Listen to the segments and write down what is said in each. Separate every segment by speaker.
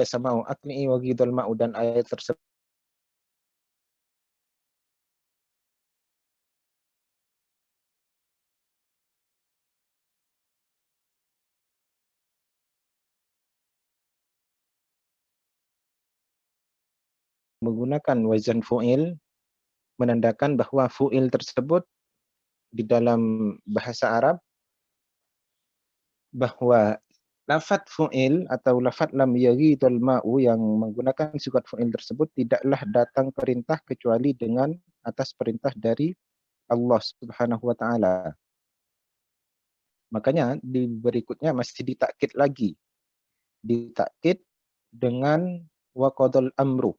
Speaker 1: samau aqni'i wa ghidal ma'u, dan ayat tersebut menggunakan wazan fu'il, menandakan bahwa fu'il tersebut di dalam bahasa Arab, bahwa lafadz fu'il atau lafadz lam yaghidul ma'u yang menggunakan sifat fu'il tersebut tidaklah datang perintah kecuali dengan atas perintah dari Allah Subhanahu wa taala. Makanya di berikutnya masih ditakkid lagi. Ditakkid dengan wa qadal amru.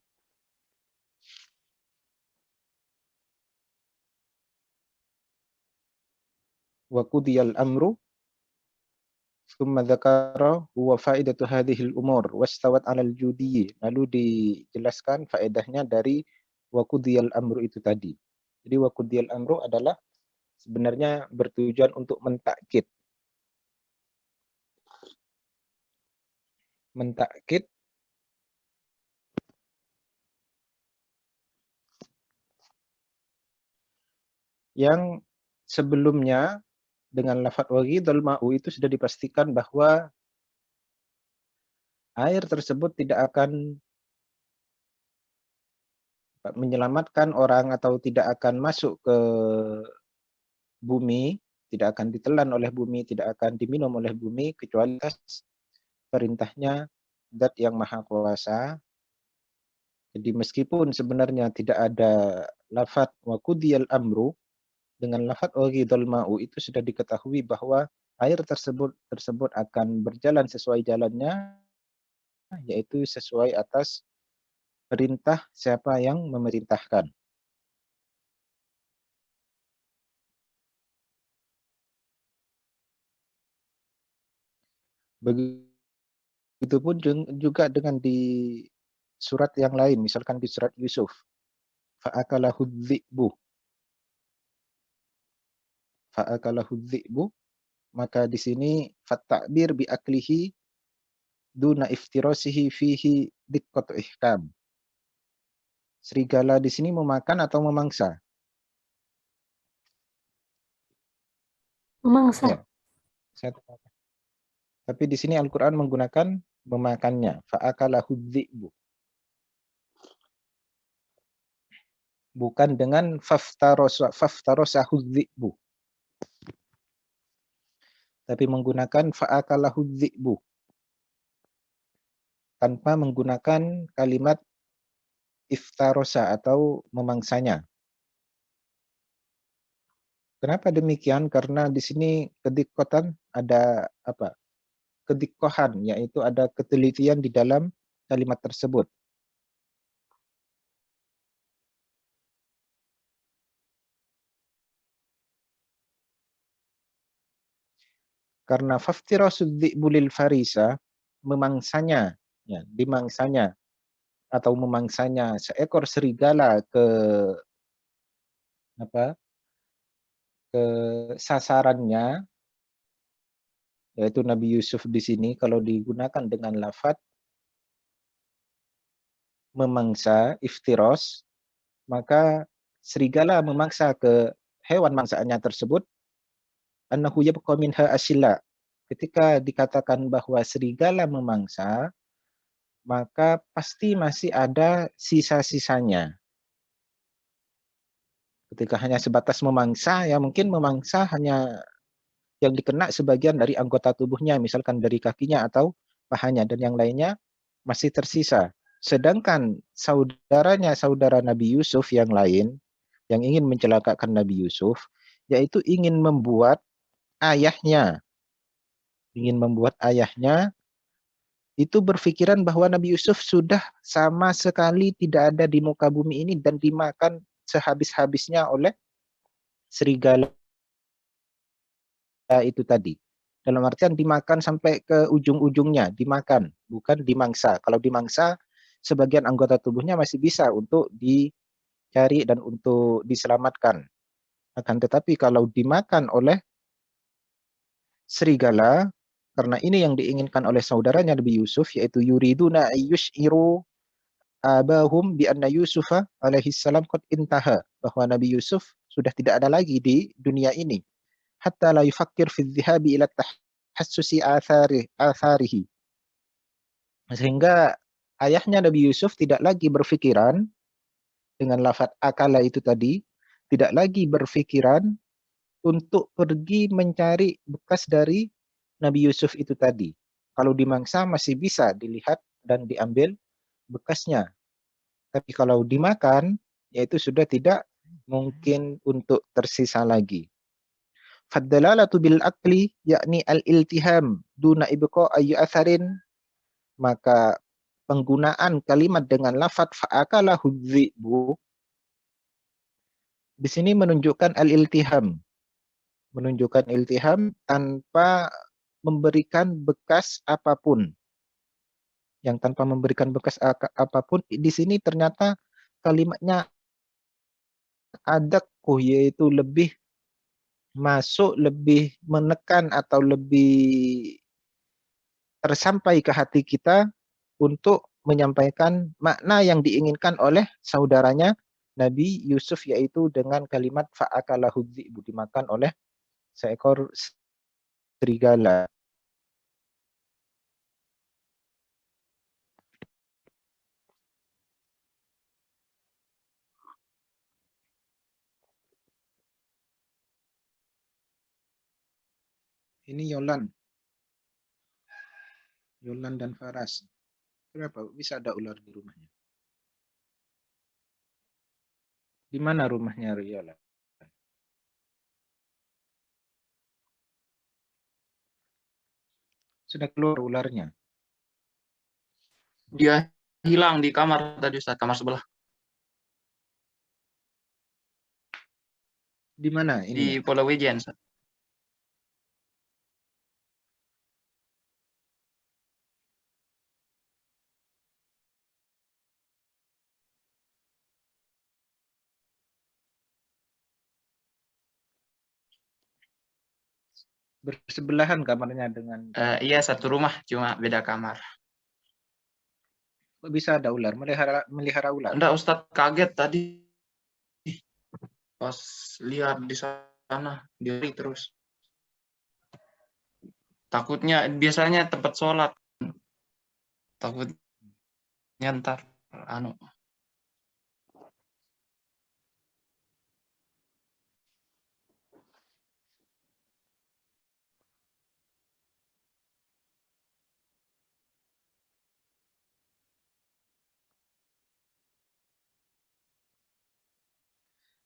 Speaker 1: Wa qudiyal amru thumma dzakara huwa faidatu hadhil umur wastawat 'alal judi. Lalu dijelaskan faedahnya dari wa qudiyal amru itu tadi. Jadi wa qudiyal amru adalah sebenarnya bertujuan untuk mentakkid. Mentakkid yang sebelumnya dengan lafadz wa ghidal ma'u itu sudah dipastikan bahwa air tersebut tidak akan menyelamatkan orang atau tidak akan masuk ke bumi, tidak akan ditelan oleh bumi, tidak akan diminum oleh bumi kecuali atas perintahnya Zat yang Maha Kuasa. Jadi meskipun sebenarnya tidak ada lafadz wa qudiyal amru, dengan lafadz wa ghidal ma'u itu sudah diketahui bahwa air tersebut akan berjalan sesuai jalannya, yaitu sesuai atas perintah siapa yang memerintahkan. Begitupun juga dengan di surat yang lain, misalkan di surat Yusuf, fa'akalahu dzi'bu. Fa'akalahu dzi'bu, maka di sini fatakbir bi aklihi duna iftirasihi fihi diqqatu ihkam. Serigala di sini memakan atau memangsa?
Speaker 2: Memangsa.
Speaker 1: Ya, tapi di sini Al-Quran menggunakan memakannya. Fa'akalahu dzi'bu. Bukan dengan faftarosahu dzi'bu, tapi menggunakan fa'akalahu dzi'bu, tanpa menggunakan kalimat iftarosa atau memangsanya. Kenapa demikian? Karena di sini kedikotan ada apa? Kedikohan, yaitu ada ketelitian di dalam kalimat tersebut. Karena faftirasu dzi'bu lil farisa, memangsanya, ya, dimangsanya atau memangsanya seekor serigala ke apa? Ke sasarannya, yaitu Nabi Yusuf di sini kalau digunakan dengan lafadz memangsa, iftiros, maka serigala memangsa ke hewan mangsaannya tersebut, annahu yabqa minha asyilla. Ketika dikatakan bahwa serigala memangsa, maka pasti masih ada sisa-sisanya. Ketika hanya sebatas memangsa, ya mungkin memangsa hanya yang dikena sebagian dari anggota tubuhnya, misalkan dari kakinya atau pahanya, dan yang lainnya masih tersisa. Sedangkan saudara Nabi Yusuf yang lain, yang ingin mencelakakan Nabi Yusuf, yaitu ingin membuat ayahnya itu berpikiran bahwa Nabi Yusuf sudah sama sekali tidak ada di muka bumi ini dan dimakan sehabis-habisnya oleh serigala itu tadi. Dalam artian dimakan sampai ke ujung-ujungnya, dimakan, bukan dimangsa. Kalau dimangsa, sebagian anggota tubuhnya masih bisa untuk dicari dan untuk diselamatkan. Akan tetapi kalau dimakan oleh serigala, Karena ini yang diinginkan oleh saudaranya Nabi Yusuf, yaitu yuriduna ayyushiru abahum bi anna Yusufa alaihi salam qad intaha, bahwa Nabi Yusuf sudah tidak ada lagi di dunia ini, hatta la yufakkir fi dhahabi ila tahassusi atharihi, sehingga ayahnya Nabi Yusuf tidak lagi berpikiran dengan lafaz akala itu tadi, tidak lagi berpikiran untuk pergi mencari bekas dari Nabi Yusuf itu tadi. Kalau dimangsa masih bisa dilihat dan diambil bekasnya. Tapi kalau dimakan, yaitu sudah tidak mungkin untuk tersisa lagi. Faddalalatu bil akli, yakni al-iltiham duna ibqa ayu atharin, maka penggunaan kalimat dengan lafaz fa'akalahu dzi'bu di sini menunjukkan al-iltiham, menunjukkan iltiham tanpa memberikan bekas apapun. Yang tanpa memberikan bekas apapun, di sini ternyata kalimatnya adakku, yaitu lebih masuk, lebih menekan atau lebih tersampai ke hati kita untuk menyampaikan makna yang diinginkan oleh saudaranya Nabi Yusuf, yaitu dengan kalimat fa'akalahu dzi'bu, dimakan oleh seekor serigala. Ini Yolan dan Faras. Kenapa bisa ada ular di rumahnya? Di mana rumahnya Yolan? Sudah keluar ularnya.
Speaker 2: Dia hilang di kamar tadi Ustaz, kamar sebelah.
Speaker 1: Di mana
Speaker 2: Di
Speaker 1: ininya?
Speaker 2: Polawejan Ustaz.
Speaker 1: Bersebelahan kamarnya dengan
Speaker 2: Iya, satu rumah, cuma beda kamar.
Speaker 1: kok bisa ada ular? Melihara ular.
Speaker 2: Enggak, Ustadz kaget tadi pas lihat di sana, diri terus. Takutnya biasanya tempat sholat, takutnya ntar anu.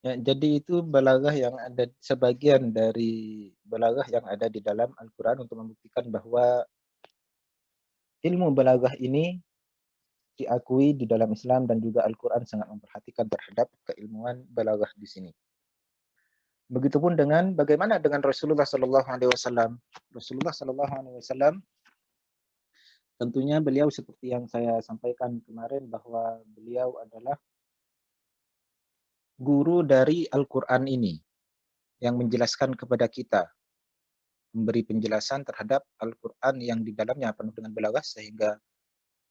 Speaker 1: Ya, jadi itu balaghah yang ada, sebagian dari balaghah yang ada di dalam Al-Quran untuk membuktikan bahwa ilmu balaghah ini diakui di dalam Islam, dan juga Al-Quran sangat memperhatikan terhadap keilmuan balaghah di sini. Begitupun dengan bagaimana dengan Rasulullah Sallallahu Alaihi Wasallam. Rasulullah Sallallahu Alaihi Wasallam tentunya beliau seperti yang saya sampaikan kemarin, bahwa beliau adalah guru dari Al-Quran ini, yang menjelaskan kepada kita, memberi penjelasan terhadap Al-Quran yang di dalamnya penuh dengan balaghah, sehingga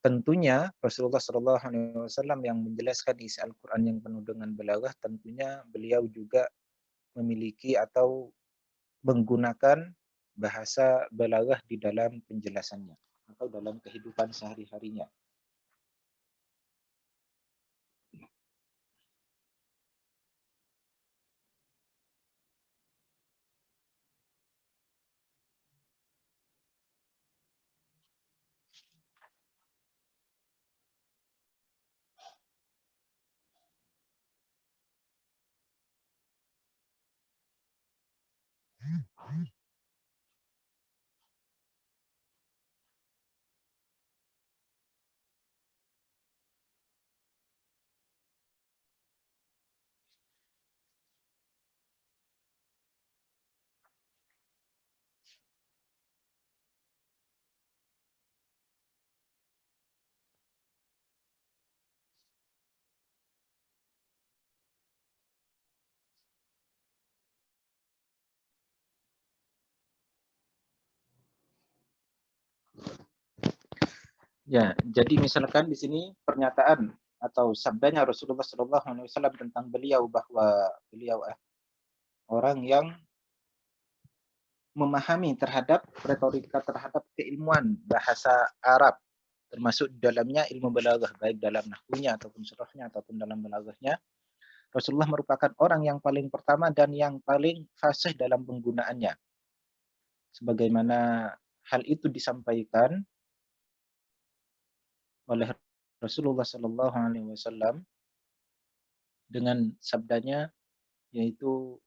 Speaker 1: tentunya Rasulullah SAW yang menjelaskan isi Al-Quran yang penuh dengan balaghah, tentunya beliau juga memiliki atau menggunakan bahasa balaghah di dalam penjelasannya atau dalam kehidupan sehari-harinya. Ya, jadi misalkan di sini pernyataan atau sabdanya Rasulullah SAW tentang beliau bahwa beliau orang yang memahami terhadap retorika, terhadap keilmuan bahasa Arab, termasuk di dalamnya ilmu balaghah, baik dalam nahwunya ataupun surahnya ataupun dalam balaghahnya. Rasulullah merupakan orang yang paling pertama dan yang paling fasih dalam penggunaannya. Sebagaimana hal itu disampaikan oleh Rasulullah SAW dengan sabdanya, yaitu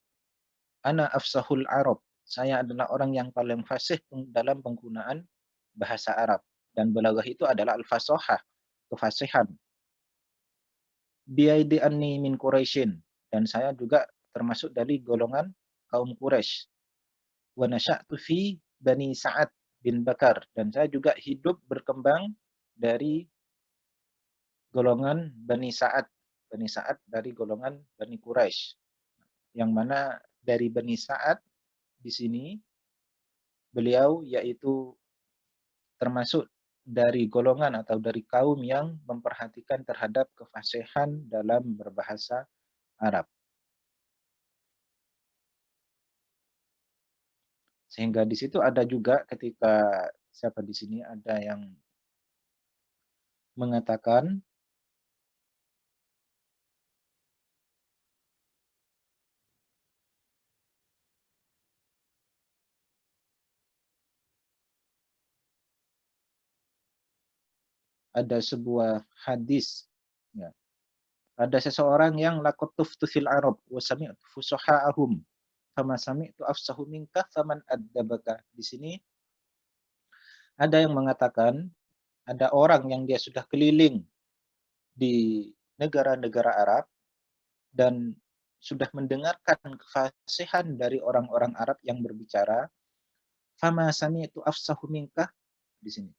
Speaker 1: ana afsahul Arab. Saya adalah orang yang paling fasih dalam penggunaan bahasa Arab. Dan balaghah itu adalah al-fasahah, kefasihan. Biaidi anni min Quraisyin. Dan saya juga termasuk dari golongan kaum Quraisy. Wa nasya'tu fi Bani Sa'ad bin Bakar. Dan saya juga hidup berkembang dari golongan Bani Sa'ad. Bani Sa'ad dari golongan Bani Quraisy. Yang mana dari Bani Sa'ad di sini beliau yaitu termasuk dari golongan atau dari kaum yang memperhatikan terhadap kefasihan dalam berbahasa Arab. Sehingga di situ ada juga ketika siapa di sini ada yang mengatakan ada sebuah hadis, ya, ada seseorang yang laqad tuftu fil Arab wa sami'tu fusaha'ahum fama sami'tu afsahu minka faman addabaka. Di sini ada yang mengatakan ada orang yang dia sudah keliling di negara-negara Arab dan sudah mendengarkan kefasihan dari orang-orang Arab yang berbicara, fama sami'tu afsahu minka. Di sini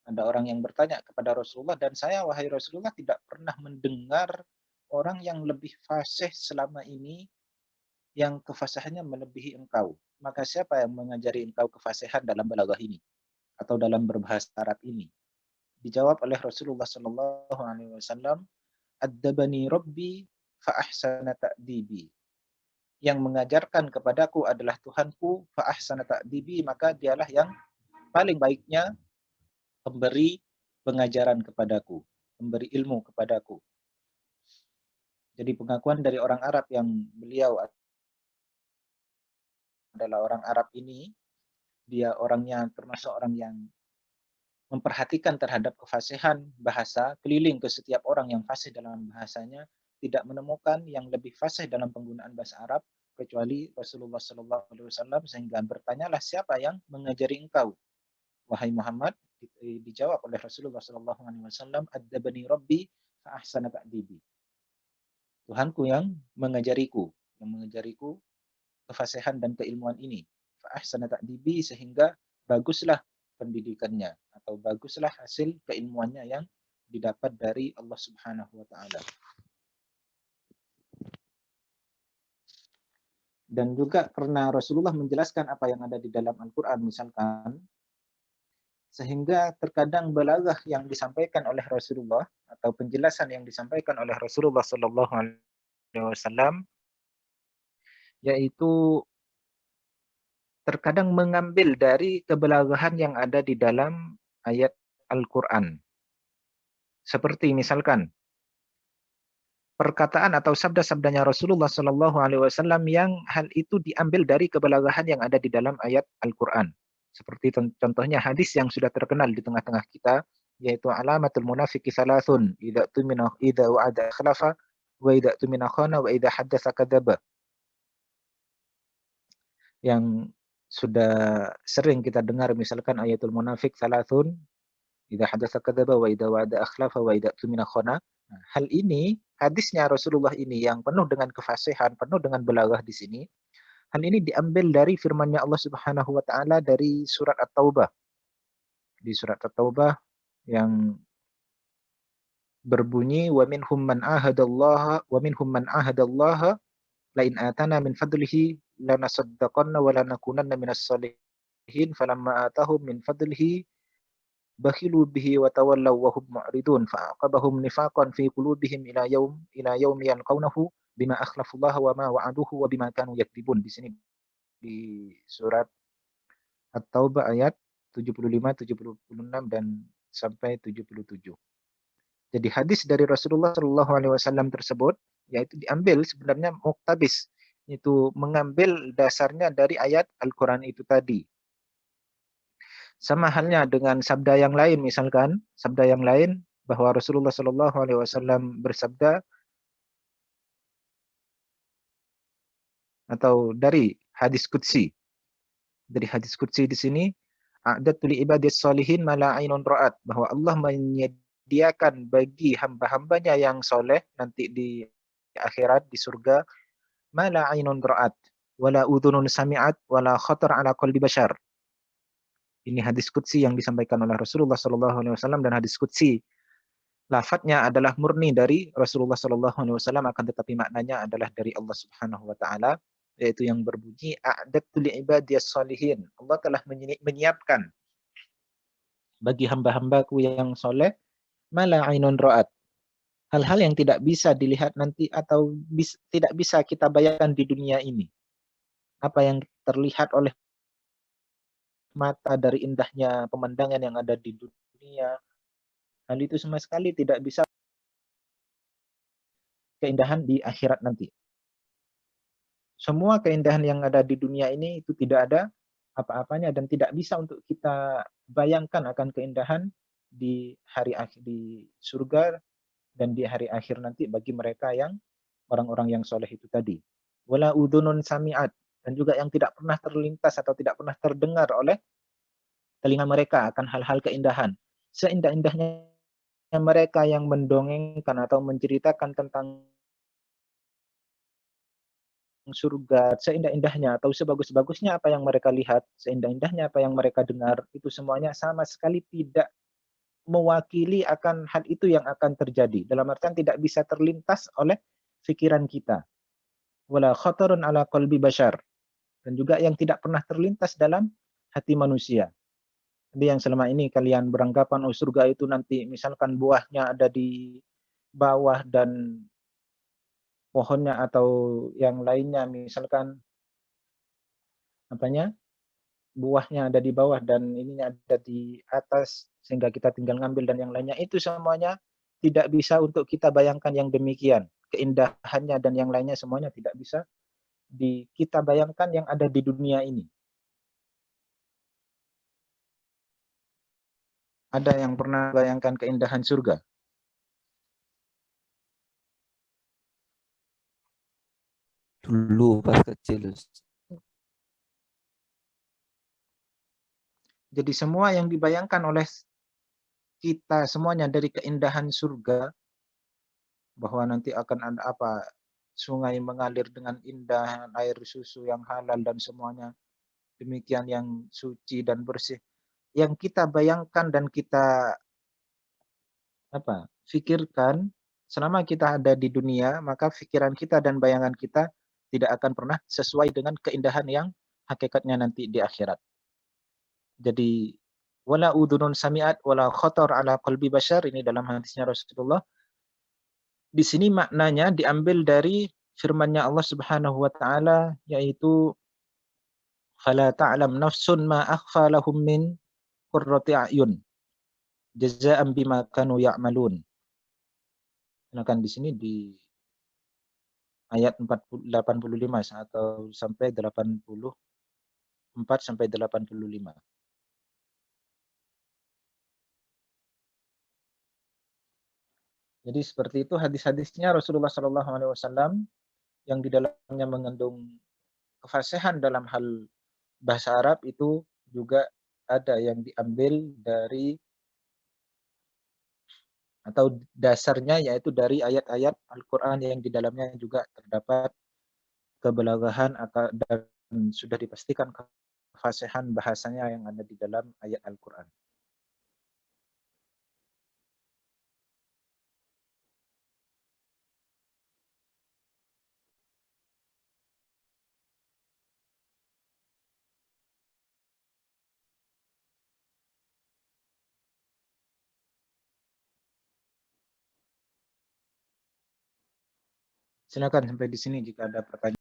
Speaker 1: ada orang yang bertanya kepada Rasulullah, dan saya wahai Rasulullah tidak pernah mendengar orang yang lebih fasih selama ini yang kefasihannya melebihi engkau. Maka siapa yang mengajari engkau kefasihan dalam balaghah ini atau dalam berbahasa Arab ini? Dijawab oleh Rasulullah sallallahu alaihi wasallam, "Addabani Rabbi fa ahsana ta'dibi." Yang mengajarkan kepadaku adalah Tuhanku, fa ahsana ta'dibi, maka dialah yang paling baiknya pemberi pengajaran kepadaku, memberi ilmu kepadaku. Jadi pengakuan dari orang Arab yang beliau adalah orang Arab ini, dia orangnya termasuk orang yang memperhatikan terhadap kefasihan bahasa, keliling ke setiap orang yang fasih dalam bahasanya, tidak menemukan yang lebih fasih dalam penggunaan bahasa Arab kecuali Rasulullah SAW, sehingga bertanyalah siapa yang mengajari engkau, wahai Muhammad. Dijawab oleh Rasulullah SAW, "Addabani Rabbi fa ahsana ta'dibi." Tuhanku yang mengajariku kefasihan dan keilmuan ini. Fa ahsana ta'dibi, sehingga baguslah pendidikannya atau baguslah hasil keilmuannya yang didapat dari Allah Subhanahu wa taala. Dan juga karena Rasulullah menjelaskan apa yang ada di dalam Al-Qur'an misalkan, sehingga terkadang balaghah yang disampaikan oleh Rasulullah atau penjelasan yang disampaikan oleh Rasulullah sallallahu alaihi wasallam yaitu terkadang mengambil dari kebalaghahan yang ada di dalam ayat Al-Qur'an. Seperti misalkan perkataan atau sabda-sabdanya Rasulullah sallallahu alaihi wasallam yang hal itu diambil dari kebalaghahan yang ada di dalam ayat Al-Qur'an. Seperti contohnya hadis yang sudah terkenal di tengah-tengah kita, yaitu alamatul munafiqi salasun, idza wa'ada akhlafa wa idza tumina khana wa idza haddatsa kadzaba. Yang sudah sering kita dengar misalkan ayatul munafik salasun, idza haddatsa kadzaba wa idza wa'ada akhlafa wa idza tumina khana. Nah, hal ini hadisnya Rasulullah ini yang penuh dengan kefasihan, penuh dengan balaghah di sini. Hal ini diambil dari firman-Nya Allah Subhanahu wa taala dari surat At-Taubah. Di surat At-Taubah yang berbunyi wa minhum man ahadallaha la in atana min fadlihi lanasaddaqanna wa lanakunanna minas shalihin falamma atahum min fadlihi bakhilu bihi wa tawallaw wa hum mu'ridun fa'aqabahum nifaqan fi qulubihim ila yaum yalqawnahu bima akhlafullaha wa ma wa'aduhu wa bima kanu yakdzibun. Di sini di surat At-Taubah ayat 75, 76 dan sampai 77. Jadi hadis dari Rasulullah Shallallahu Alaihi Wasallam tersebut yaitu diambil sebenarnya muktabis, itu mengambil dasarnya dari ayat Al-Quran itu tadi. Sama halnya dengan sabda yang lain, misalkan sabda yang lain bahwa Rasulullah Shallallahu Alaihi Wasallam bersabda, atau dari hadis qudsi. Dari hadis qudsi di sini, a'dadtu li ibadis sholihin ma la ainun ra'at, bahwa Allah menyediakan bagi hamba-hambanya yang soleh nanti di akhirat di surga, ma la ainun ra'at wala udhunun sami'at wala khatar ala qalbi bashar. Ini hadis qudsi yang disampaikan oleh Rasulullah Shallallahu Alaihi Wasallam, dan hadis qudsi lafadznya adalah murni dari Rasulullah Shallallahu Alaihi Wasallam, akan tetapi maknanya adalah dari Allah Subhanahu Wa Taala, yaitu yang berbunyi a'dadtu li ibadiyas sholihin. Allah telah menyiapkan bagi hamba-hambaku yang soleh mala ainun ra'at, hal-hal yang tidak bisa dilihat nanti atau tidak bisa kita bayangkan di dunia ini. Apa yang terlihat oleh mata dari indahnya pemandangan yang ada di dunia, hal itu sama sekali tidak bisa keindahan di akhirat nanti. Semua keindahan yang ada di dunia ini itu tidak ada apa-apanya dan tidak bisa untuk kita bayangkan akan keindahan di hari akhir di surga dan di hari akhir nanti bagi mereka yang orang-orang yang soleh itu tadi. Wala udhunun sami'at, dan juga yang tidak pernah terlintas atau tidak pernah terdengar oleh telinga mereka akan hal-hal keindahan. Seindah-indahnya mereka yang mendongengkan atau menceritakan tentang surga, seindah-indahnya atau sebagus-bagusnya apa yang mereka lihat, seindah-indahnya apa yang mereka dengar, itu semuanya sama sekali tidak mewakili akan hal itu yang akan terjadi. Dalam artian tidak bisa terlintas oleh pikiran kita. Wala khatarun ala qalbi bashar. Dan juga yang tidak pernah terlintas dalam hati manusia. Jadi yang selama ini kalian beranggapan, oh surga itu nanti misalkan buahnya ada di bawah dan pohonnya atau yang lainnya misalkan apanya buahnya ada di bawah dan ininya ada di atas sehingga kita tinggal ngambil dan yang lainnya, itu semuanya tidak bisa untuk kita bayangkan yang demikian. Keindahannya dan yang lainnya semuanya tidak bisa kita bayangkan yang ada di dunia ini. Ada yang pernah bayangkan keindahan surga?
Speaker 3: Dulu pas kecil.
Speaker 1: Jadi semua yang dibayangkan oleh kita semuanya dari keindahan surga, bahwa nanti akan ada apa, sungai mengalir dengan indah, air susu yang halal dan semuanya demikian yang suci dan bersih. Yang kita bayangkan dan kita pikirkan selama kita ada di dunia, maka pikiran kita dan bayangan kita tidak akan pernah sesuai dengan keindahan yang hakikatnya nanti di akhirat. Jadi wala udhunun sami'at wala khatar ala qalbi bashar, ini dalam hadisnya Rasulullah. Di sini maknanya diambil dari firman-Nya Allah Subhanahu wa taala, yaitu fala ta'lam nafsun ma akhfa lahum min qurrati a'yun jazaa'an bima kanu ya'malun. Silakan di sini di ayat 85 atau sampai 84 sampai 85. Jadi seperti itu hadis-hadisnya Rasulullah Shallallahu Alaihi Wasallam yang di dalamnya mengandung kefasihan dalam hal bahasa Arab, itu juga ada yang diambil dari atau dasarnya yaitu dari ayat-ayat Al-Quran yang di dalamnya juga terdapat kebalaghahan dan sudah dipastikan kefasihan bahasanya yang ada di dalam ayat Al-Quran. Silakan sampai di sini jika ada pertanyaan.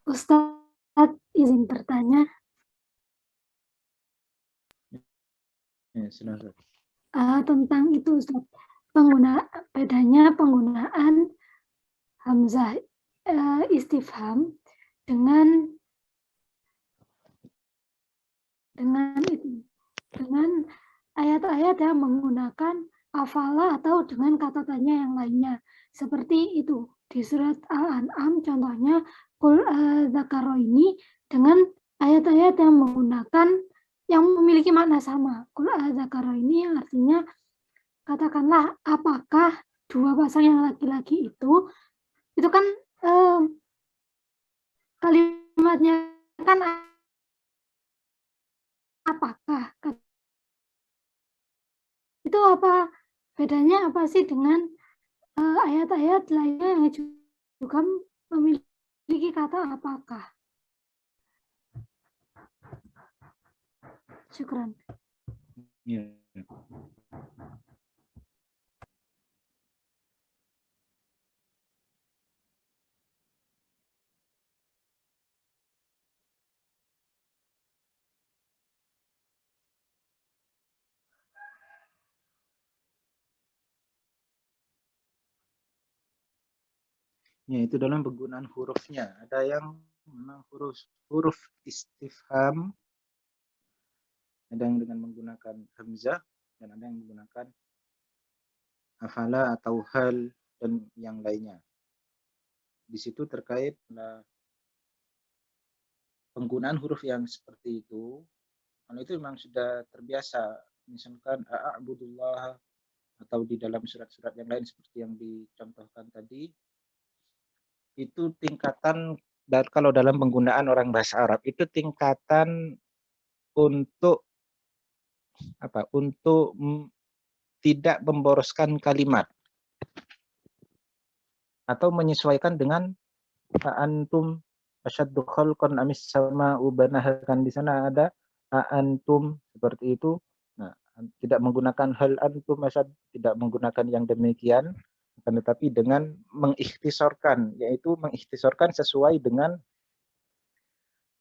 Speaker 4: Ustadz, izin bertanya.
Speaker 1: Ya, silakan.
Speaker 4: Tentang itu, Ustadz. Bedanya penggunaan hamzah istifham dengan ayat-ayat yang menggunakan afala atau dengan kata tanya yang lainnya. Seperti itu di surat Al-An'am contohnya Qul dzakaro ini dengan ayat-ayat yang menggunakan yang memiliki makna sama. Qul dzakaro ini yang artinya katakanlah apakah dua pasang yang laki-laki itu kan kalimatnya kan apakah itu apa bedanya apa sih dengan ayat-ayat lainnya yang juga memiliki kata apakah? Syukran.
Speaker 1: Ya. Ya, itu dalam penggunaan hurufnya. Ada yang memang huruf istifham, ada yang dengan menggunakan hamzah, dan ada yang menggunakan afala atau hal dan yang lainnya. Di situ terkait penggunaan huruf yang seperti itu, kalau itu memang sudah terbiasa. Misalkan a'budullah atau di dalam surat-surat yang lain seperti yang dicontohkan tadi, itu tingkatan kalau dalam penggunaan orang bahasa Arab itu tingkatan untuk apa? Untuk tidak memboroskan kalimat atau menyesuaikan dengan antum asyaddu khalqan amis sama'u banaha, kan di sana ada antum seperti itu. Nah, tidak menggunakan hal antum asyad, tidak menggunakan yang demikian, akan tetapi dengan mengikhtisorkan, yaitu mengikhtisorkan sesuai dengan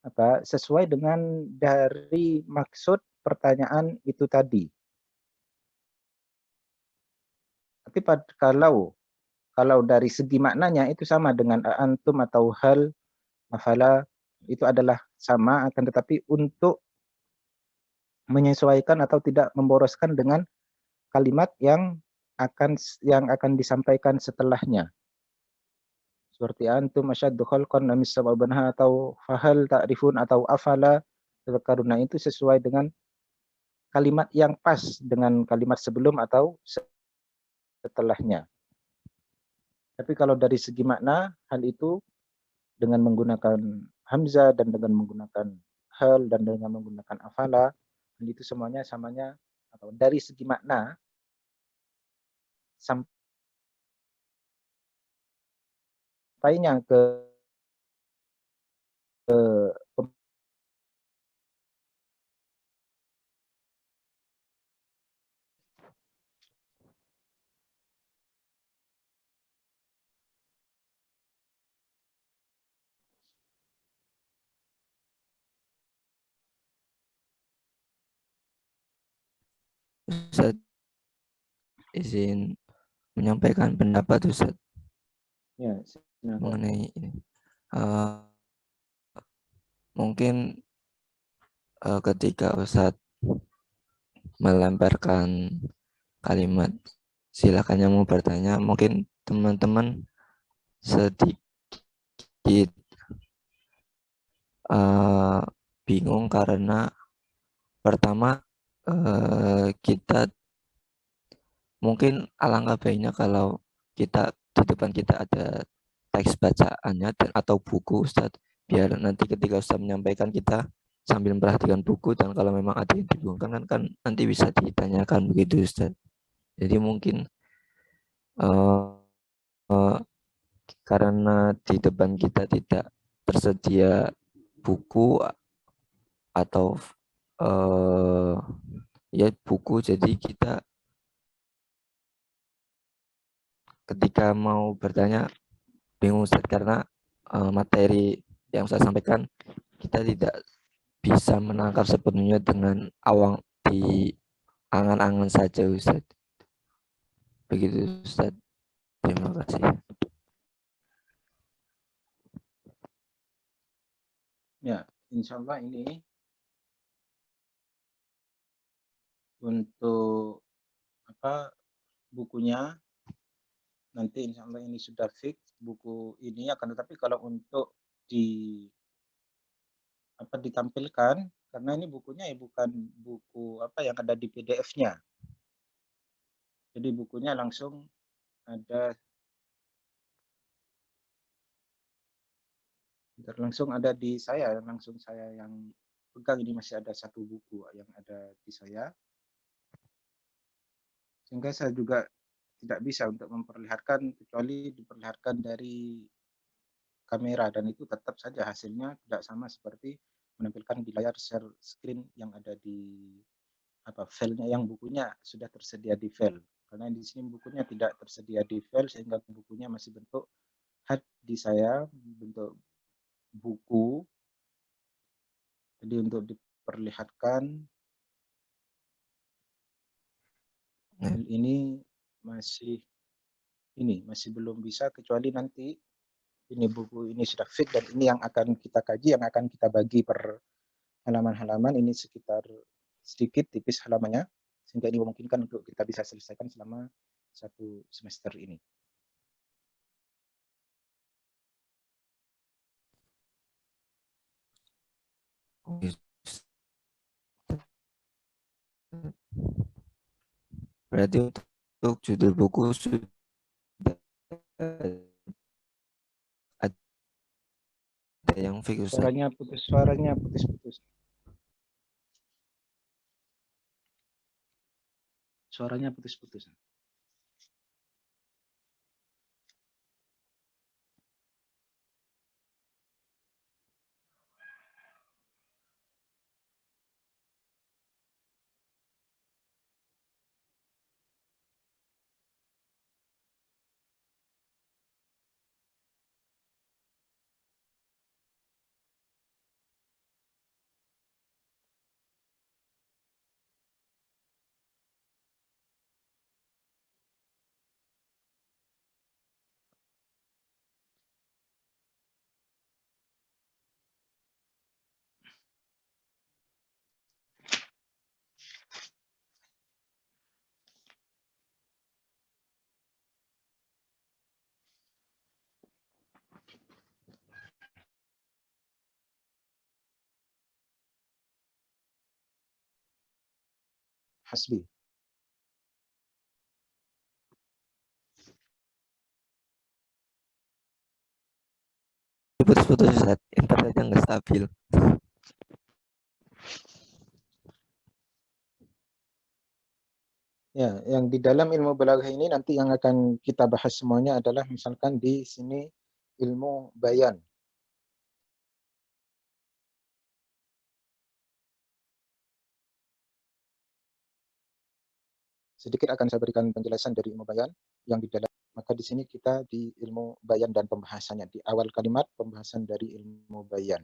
Speaker 1: apa? Sesuai dengan dari maksud pertanyaan itu tadi. Tapi kalau dari segi maknanya itu sama dengan antum atau hal, afala, itu adalah sama, akan tetapi untuk menyesuaikan atau tidak memboroskan dengan kalimat yang akan disampaikan setelahnya. Seperti antum asyaddu khalqan amis sama'u banaha atau fahal ta'rifun atau afala tadhakkaruna, itu sesuai dengan kalimat yang pas dengan kalimat sebelum atau setelahnya. Tapi kalau dari segi makna, hal itu dengan menggunakan hamzah dan dengan menggunakan hal dan dengan menggunakan afala, hal itu semuanya samanya atau dari segi makna sampainya ke
Speaker 3: Ustaz, izin menyampaikan pendapat Ustaz
Speaker 1: ya,
Speaker 3: mengenai ini. Mungkin ketika Ustaz melemparkan kalimat silakan yang mau bertanya, mungkin teman-teman sedikit bingung karena pertama kita mungkin alangkah baiknya kalau kita di depan kita ada teks bacaannya atau buku Ustaz, biar nanti ketika Ustaz menyampaikan kita sambil memperhatikan buku, dan kalau memang ada yang dibingungkan kan nanti bisa ditanyakan begitu Ustaz. Jadi mungkin karena di depan kita tidak tersedia buku atau ya buku, jadi kita ketika mau bertanya bingung Ustaz, karena materi yang saya sampaikan kita tidak bisa menangkap sepenuhnya dengan awang di angan-angan saja Ustaz. Begitu Ustaz. Terima kasih.
Speaker 1: Ya, insya Allah ini untuk bukunya nanti insya Allah ini sudah fix buku ini, akan tetapi kalau untuk ditampilkan, karena ini bukunya ya bukan buku yang ada di PDF-nya. Jadi bukunya langsung ada di saya, langsung saya yang pegang. Ini masih ada satu buku yang ada di saya, sehingga saya juga tidak bisa untuk memperlihatkan kecuali diperlihatkan dari kamera, dan itu tetap saja hasilnya tidak sama seperti menampilkan di layar share screen yang ada di filenya, yang bukunya sudah tersedia di file. Karena di sini bukunya tidak tersedia di file, sehingga bukunya masih bentuk hard di saya, bentuk buku. Jadi untuk diperlihatkan ini masih belum bisa, kecuali nanti ini buku ini sudah fit dan ini yang akan kita kaji, yang akan kita bagi per halaman-halaman. Ini sekitar sedikit tipis halamannya, sehingga ini memungkinkan untuk kita bisa selesaikan selama 1 semester ini.
Speaker 3: Berarti untuk judul buku sudah ada yang fix.
Speaker 1: Suaranya putus. Suaranya putus-putus. Hasbi.
Speaker 3: Putus-putus Ustaz, internetnya nggak stabil.
Speaker 1: Ya, yang di dalam ilmu balaghah ini nanti yang akan kita bahas semuanya adalah misalkan di sini ilmu bayan. Sedikit akan saya berikan penjelasan dari ilmu bayan yang di dalam. Maka di sini kita di ilmu bayan dan pembahasannya, di awal kalimat pembahasan dari ilmu bayan.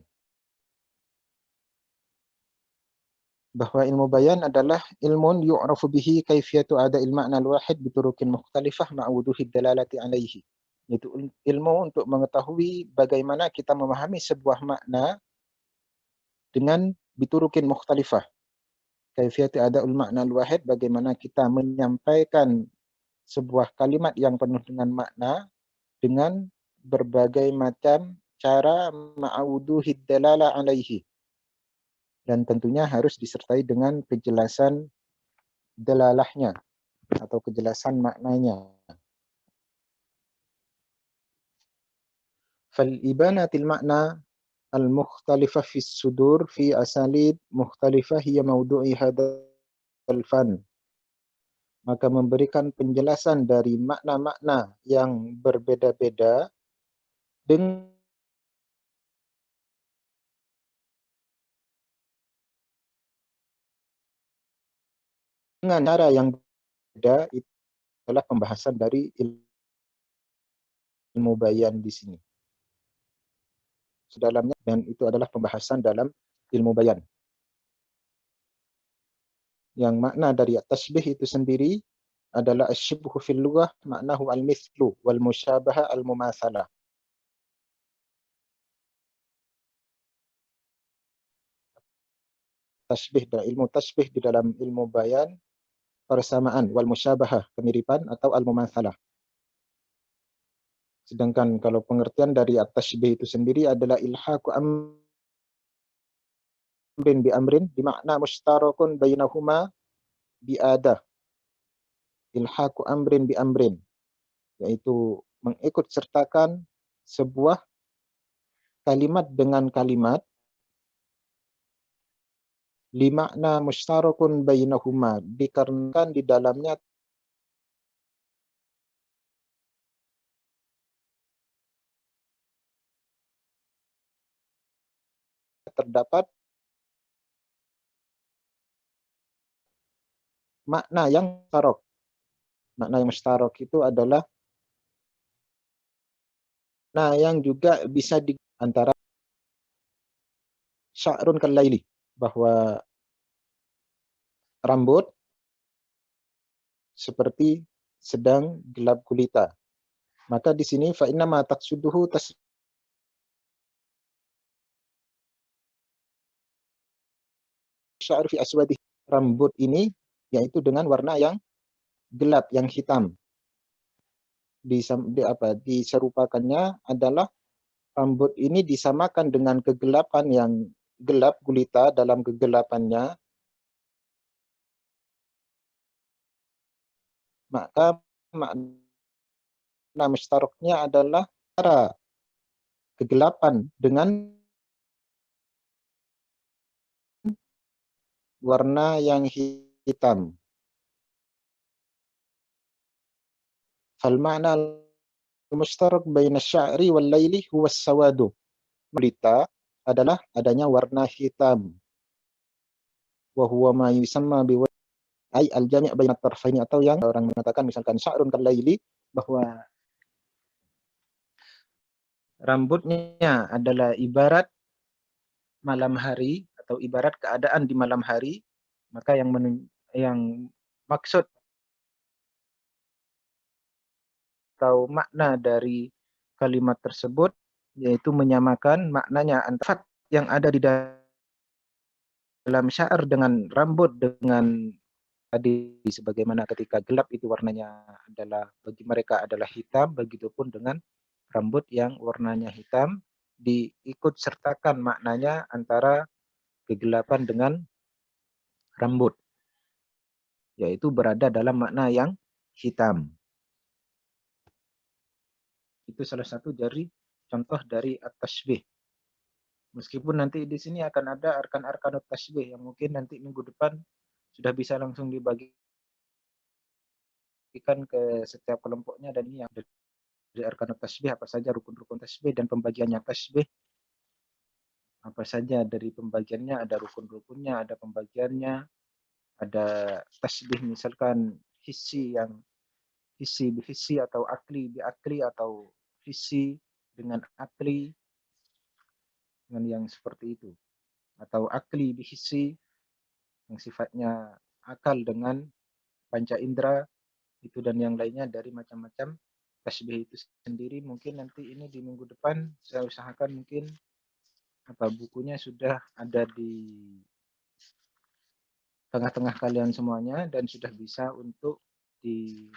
Speaker 1: Bahwa ilmu bayan adalah ilmun yu'rafu bihi kaifiyatu ada'il ma'na al-wahid biturukin mukhtalifah ma'wuduhid dalalati alaihi. Itu ilmu untuk mengetahui bagaimana kita memahami sebuah makna dengan biturukin mukhtalifah. Kaifiyatu ada'ul ma'na al-wahid, bagaimana kita menyampaikan sebuah kalimat yang penuh dengan makna dengan berbagai macam cara ma'wuduhid dalala alaihi. Dan tentunya harus disertai dengan kejelasan dalalahnya atau kejelasan maknanya. Fal ibanatil makna al-mukhtalifah fi sudur fi asalib mukhtalifah hiya mawdu'i hadzal fan. Maka memberikan penjelasan dari makna-makna yang berbeda-beda dengan cara yang berbeda, itu adalah pembahasan dari ilmu bayan di sini. Sedalamnya, dan itu adalah pembahasan dalam ilmu bayan. Yang makna dari at-tashbih itu sendiri adalah asyibhu fil lughah maknahu al-mithlu wal musyabaha al-mumatsalah. Tashbih dan ilmu tashbih di dalam ilmu bayan, persamaan, wal musyabahah, kemiripan, atau al-mumatsalah. Sedangkan kalau pengertian dari at-tashbih itu sendiri adalah ilhaqu amrin bi amrin bimakna mushtarakun bainahuma bi'adah. Ilhaqu amrin bi amrin, yaitu mengikut sertakan sebuah kalimat dengan kalimat limakna mushtarakun bainahuma, dikarenakan di dalamnya terdapat makna yang mustarok. Makna yang mustarok itu adalah makna yang juga bisa di antara sya'run kal-laili, bahwa rambut seperti sedang gelap gulita. Maka di sini fa inna ma taqsuduhu tasya'ru fi aswadi. Rambut ini yaitu dengan warna yang gelap, yang hitam. Diserupakannya adalah rambut ini disamakan dengan kegelapan yang gelap gulita dalam kegelapannya. Maka makna mustaroknya adalah antara kegelapan dengan warna yang hitam. Fal ma'na al-mushtarak baina asy-sya'ri wal laili huwa as-sawadu. Gulita adalah adanya warna hitam. Wa huwa ma yusamma bi ay al-jami' baina at-tarfaini, atau yang orang mengatakan misalkan sya'run kal-laili, bahwa rambutnya adalah ibarat malam hari atau ibarat keadaan di malam hari. Maka yang maksud atau makna dari kalimat tersebut yaitu menyamakan maknanya antara yang ada di dalam syair dengan rambut dengan tadi, sebagaimana ketika gelap itu warnanya adalah bagi mereka adalah hitam, begitupun dengan rambut yang warnanya hitam diikut sertakan maknanya antara kegelapan dengan rambut, yaitu berada dalam makna yang hitam. Itu salah satu dari contoh dari at-tashbih. Meskipun nanti di sini akan ada arkan-arkan at-tashbih yang mungkin nanti minggu depan sudah bisa langsung dibagikan ke setiap kelompoknya, dan ini yang dari arkan at-tashbih apa saja, rukun-rukun tashbih dan pembagiannya tashbih apa saja. Dari pembagiannya ada rukun-rukunnya, ada pembagiannya, ada tashbih misalkan hissi, yang hissi bihissi, atau akli biakli, atau hissi dengan akli, dengan yang seperti itu, atau akli bihissi yang sifatnya akal dengan panca indera itu, dan yang lainnya dari macam-macam tasbih itu sendiri. Mungkin nanti ini di minggu depan saya usahakan mungkin bukunya sudah ada di tengah-tengah kalian semuanya dan sudah bisa untuk dikaji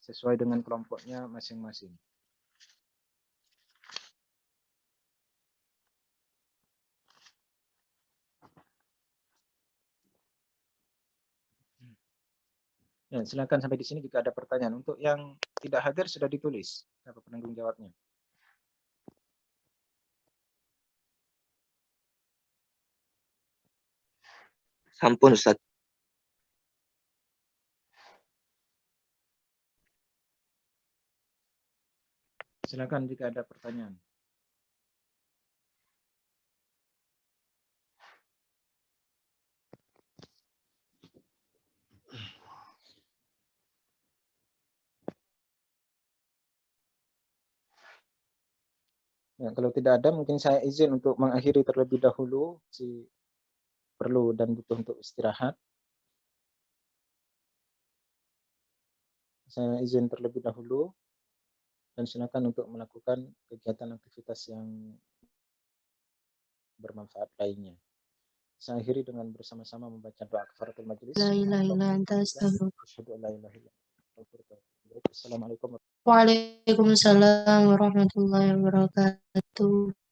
Speaker 1: sesuai dengan kelompoknya masing-masing. Ya, silakan sampai di sini jika ada pertanyaan. Untuk yang tidak hadir sudah ditulis apa penanggung jawabnya.
Speaker 3: Sampun Ustaz.
Speaker 1: Silakan jika ada pertanyaan. Ya, kalau tidak ada, mungkin saya izin untuk mengakhiri terlebih dahulu. Si perlu dan butuh untuk istirahat. Saya izin terlebih dahulu dan silakan untuk melakukan kegiatan aktivitas yang bermanfaat lainnya. Saya akhiri dengan bersama-sama membaca doa kafaratul majelis.
Speaker 5: La ilaha illa anta astaghfiruka.
Speaker 1: Asyhadu an la ilaha illa anta. Assalamualaikum.
Speaker 5: Waalaikumsalam warahmatullahi wabarakatuh.